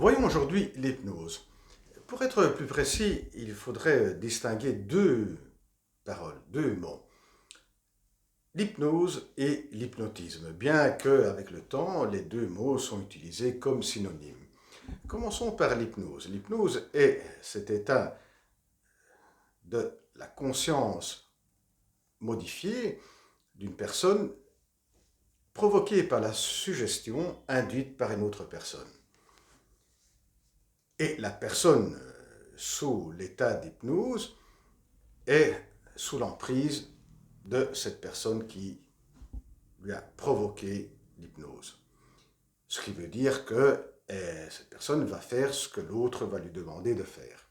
Voyons aujourd'hui l'hypnose. Pour être plus précis, il faudrait distinguer deux paroles, deux mots. L'hypnose et l'hypnotisme, bien que, avec le temps, les deux mots sont utilisés comme synonymes. Commençons par l'hypnose. L'hypnose est cet état de la conscience modifiée d'une personne provoquée par la suggestion induite par une autre personne. Et la personne sous l'état d'hypnose est sous l'emprise de cette personne qui lui a provoqué l'hypnose. Ce qui veut dire que cette personne va faire ce que l'autre va lui demander de faire.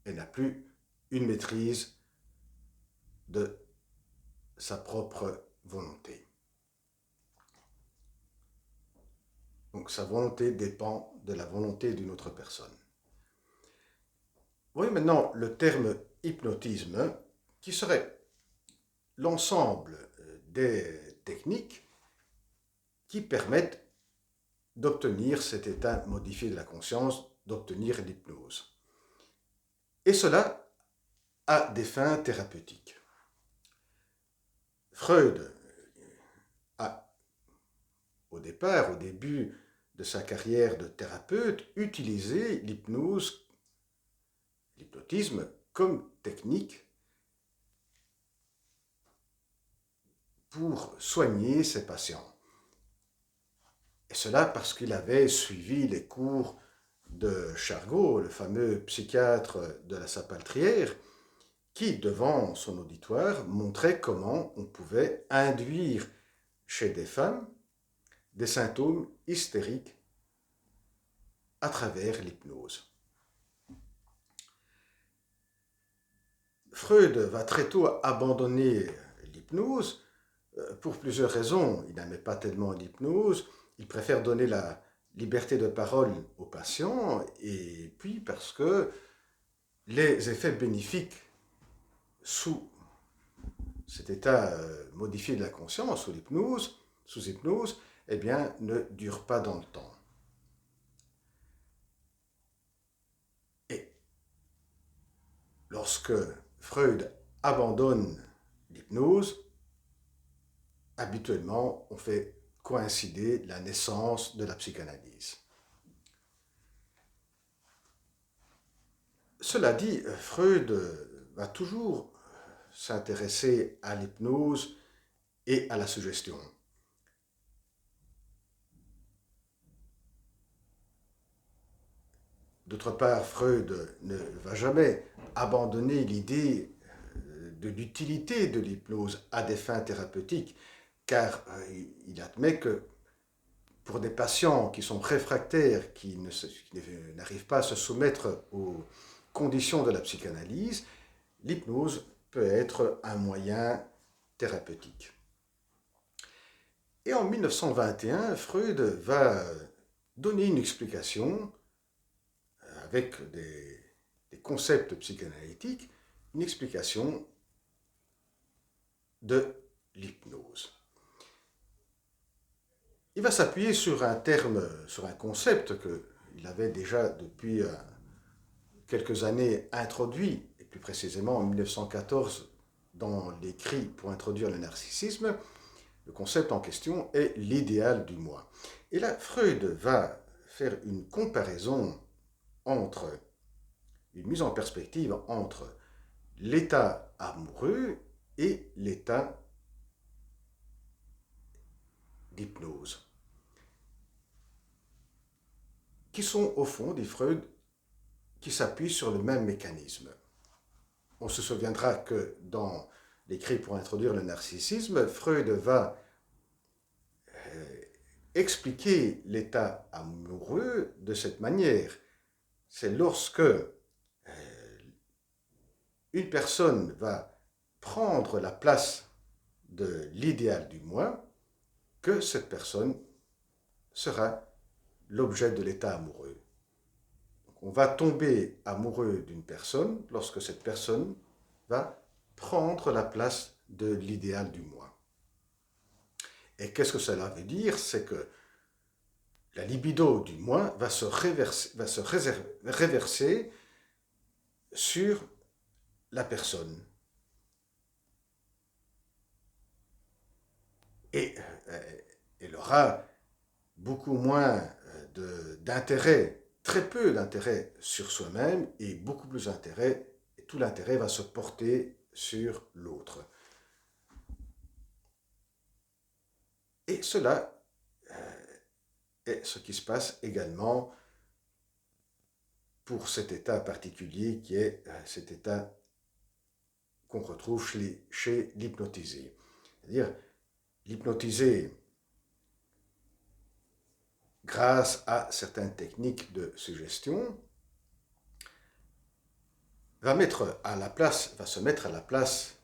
Elle n'a plus une maîtrise de sa propre volonté. Donc sa volonté dépend de la volonté d'une autre personne. Voyez maintenant le terme hypnotisme, qui serait l'ensemble des techniques qui permettent d'obtenir cet état modifié de la conscience, d'obtenir l'hypnose. Et cela à des fins thérapeutiques. Freud a, au début de sa carrière de thérapeute, utilisé l'hypnose, l'hypnotisme comme technique pour soigner ses patients. Et cela parce qu'il avait suivi les cours de Charcot, le fameux psychiatre de la Salpêtrière, qui, devant son auditoire, montrait comment on pouvait induire chez des femmes des symptômes hystériques à travers l'hypnose. Freud va très tôt abandonner l'hypnose pour plusieurs raisons. Il n'aimait pas tellement l'hypnose, il préfère donner la liberté de parole aux patients, et puis parce que les effets bénéfiques sous cet état modifié de la conscience, sous hypnose, eh bien, ne durent pas dans le temps. Et lorsque Freud abandonne l'hypnose, habituellement, on fait coïncider la naissance de la psychanalyse. Cela dit, Freud va toujours s'intéresser à l'hypnose et à la suggestion. D'autre part, Freud ne va jamais abandonner l'idée de l'utilité de l'hypnose à des fins thérapeutiques, car il admet que pour des patients qui sont réfractaires, qui n'arrivent pas à se soumettre aux conditions de la psychanalyse, l'hypnose peut être un moyen thérapeutique. Et en 1921, Freud va donner une explication avec des concepts psychanalytiques, une explication de l'hypnose. Il va s'appuyer sur un terme, sur un concept qu'il avait déjà depuis quelques années introduit, et plus précisément en 1914 dans l'écrit pour introduire le narcissisme. Le concept en question est l'idéal du moi. Et là, Freud va faire une comparaison entre, une mise en perspective entre l'état amoureux et l'état d'hypnose, qui sont au fond, dit Freud, qui s'appuient sur le même mécanisme. On se souviendra que dans l'écrit pour introduire le narcissisme, Freud va expliquer l'état amoureux de cette manière. C'est lorsque une personne va prendre la place de l'idéal du moi que cette personne sera l'objet de l'état amoureux. Donc, on va tomber amoureux d'une personne lorsque cette personne va prendre la place de l'idéal du moi. Et qu'est-ce que cela veut dire? C'est que la libido du moi va se réverser sur la personne. Et elle aura beaucoup moins d'intérêt, très peu d'intérêt sur soi-même et beaucoup plus d'intérêt, et tout l'intérêt va se porter sur l'autre. Et cela est ce qui se passe également pour cet état particulier qui est cet état qu'on retrouve chez l'hypnotisé. C'est-à-dire, l'hypnotisé, grâce à certaines techniques de suggestion, va se mettre à la place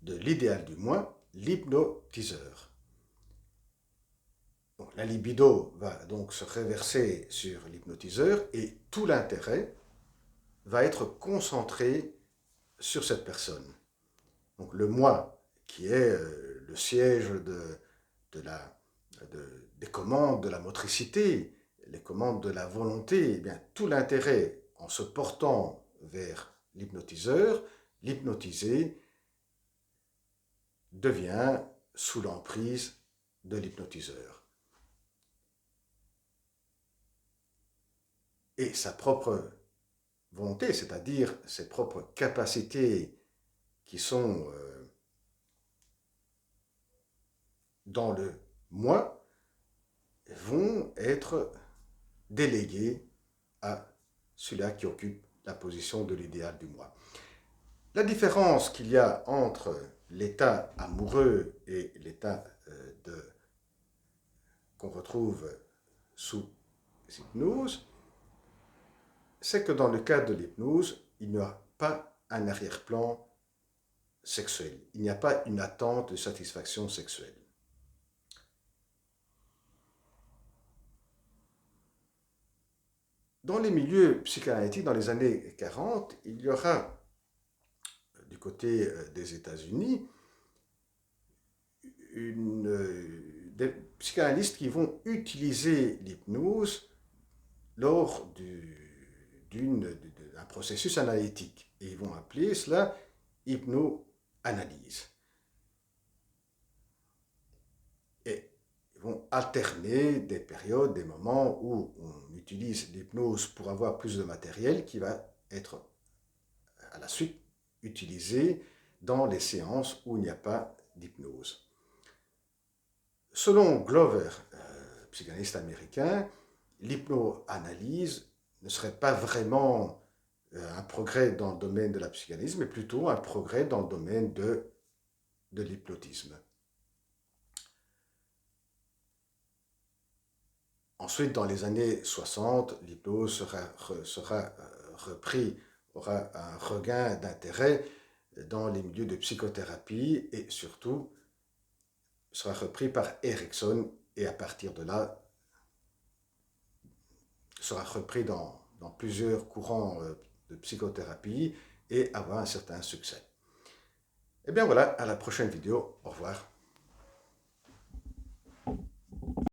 de l'idéal du moi, l'hypnotiseur. Bon, la libido va donc se réverser sur l'hypnotiseur et tout l'intérêt va être concentré sur cette personne. Donc le moi, qui est le siège des commandes de la motricité, les commandes de la volonté, eh bien, tout l'intérêt en se portant vers l'hypnotiseur, l'hypnotisé devient sous l'emprise de l'hypnotiseur. Et sa propre volonté, c'est-à-dire ses propres capacités qui sont dans le moi, vont être déléguées à celui-là qui occupe la position de l'idéal du moi. La différence qu'il y a entre l'état amoureux et l'état qu'on retrouve sous hypnose, c'est que dans le cas de l'hypnose, il n'y a pas un arrière-plan sexuel. Il n'y a pas une attente de satisfaction sexuelle. Dans les milieux psychanalytiques, dans les années 40, il y aura, du côté des États-Unis, des psychanalystes qui vont utiliser l'hypnose lors d'un processus analytique. Et ils vont appeler cela hypnoanalyse. Et ils vont alterner des périodes, des moments où on utilise l'hypnose pour avoir plus de matériel qui va être à la suite utilisé dans les séances où il n'y a pas d'hypnose. Selon Glover, psychanalyste américain, l'hypnoanalyse ne serait pas vraiment un progrès dans le domaine de la psychanalyse, mais plutôt un progrès dans le domaine de l'hypnotisme. Ensuite, dans les années 60, l'hypnose sera repris, aura un regain d'intérêt dans les milieux de psychothérapie et surtout sera repris par Erickson et à partir de là sera repris dans plusieurs courants de psychothérapie et avoir un certain succès. Et bien voilà, à la prochaine vidéo, au revoir.